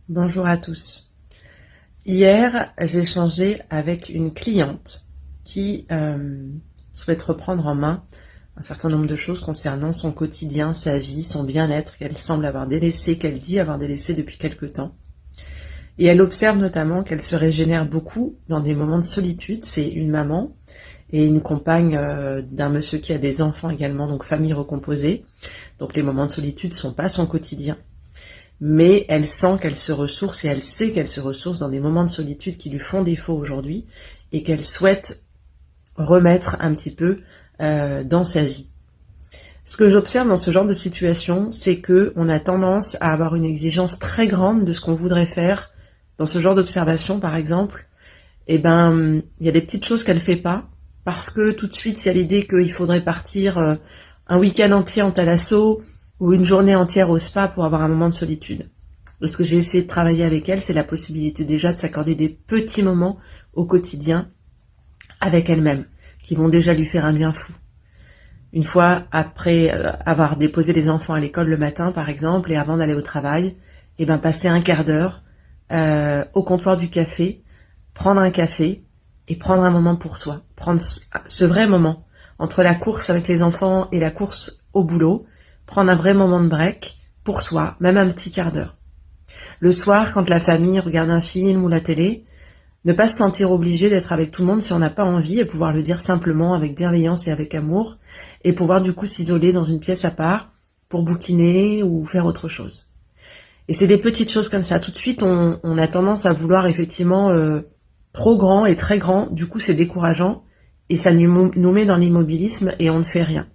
Bonjour à tous. Hier, j'ai échangé avec une cliente qui souhaite reprendre en main un certain nombre de choses concernant son quotidien, sa vie, son bien-être qu'elle semble avoir délaissé, qu'elle dit avoir délaissé depuis quelque temps. Et elle observe notamment qu'elle se régénère beaucoup dans des moments de solitude. C'est une maman et une compagne d'un monsieur qui a des enfants également, donc famille recomposée. Donc les moments de solitude ne sont pas son quotidien. Mais elle sent qu'elle se ressource et elle sait qu'elle se ressource dans des moments de solitude qui lui font défaut aujourd'hui et qu'elle souhaite remettre un petit peu dans sa vie. Ce que j'observe dans ce genre de situation, c'est que on a tendance à avoir une exigence très grande de ce qu'on voudrait faire. Dans ce genre d'observation, par exemple, il y a des petites choses qu'elle fait pas parce que tout de suite, il y a l'idée qu'il faudrait partir un week-end entier en thalasso ou une journée entière au spa pour avoir un moment de solitude. Et ce que j'ai essayé de travailler avec elle, c'est la possibilité déjà de s'accorder des petits moments au quotidien avec elle-même, qui vont déjà lui faire un bien fou. Une fois après avoir déposé les enfants à l'école le matin, par exemple, et avant d'aller au travail, passer un quart d'heure au comptoir du café, prendre un café et prendre un moment pour soi. Prendre ce vrai moment entre la course avec les enfants et la course au boulot, prendre un vrai moment de break pour soi, même un petit quart d'heure. Le soir, quand la famille regarde un film ou la télé, ne pas se sentir obligé d'être avec tout le monde si on n'a pas envie et pouvoir le dire simplement avec bienveillance et avec amour et pouvoir du coup s'isoler dans une pièce à part pour bouquiner ou faire autre chose. Et c'est des petites choses comme ça. Tout de suite, on a tendance à vouloir effectivement trop grand et très grand. Du coup, c'est décourageant et ça nous met dans l'immobilisme et on ne fait rien.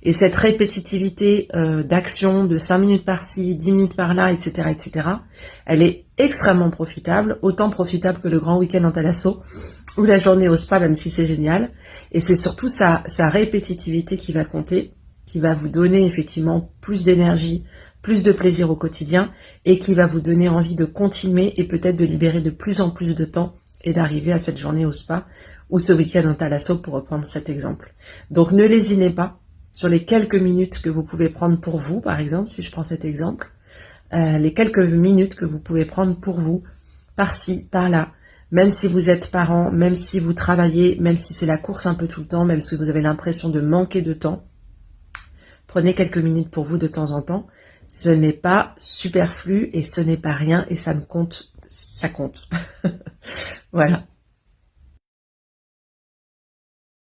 Et cette répétitivité d'action de 5 minutes par-ci, 10 minutes par-là, etc., elle est extrêmement profitable, autant profitable que le grand week-end en thalasso ou la journée au spa, même si c'est génial. Et c'est surtout sa répétitivité qui va compter, qui va vous donner effectivement plus d'énergie, plus de plaisir au quotidien et qui va vous donner envie de continuer et peut-être de libérer de plus en plus de temps et d'arriver à cette journée au spa ou ce week-end en thalasso pour reprendre cet exemple. Donc ne lésinez pas sur les quelques minutes que vous pouvez prendre pour vous, par exemple, si je prends cet exemple, les quelques minutes que vous pouvez prendre pour vous, par-ci, par-là, même si vous êtes parent, même si vous travaillez, même si c'est la course un peu tout le temps, même si vous avez l'impression de manquer de temps, prenez quelques minutes pour vous de temps en temps. Ce n'est pas superflu et ce n'est pas rien et ça compte. Voilà.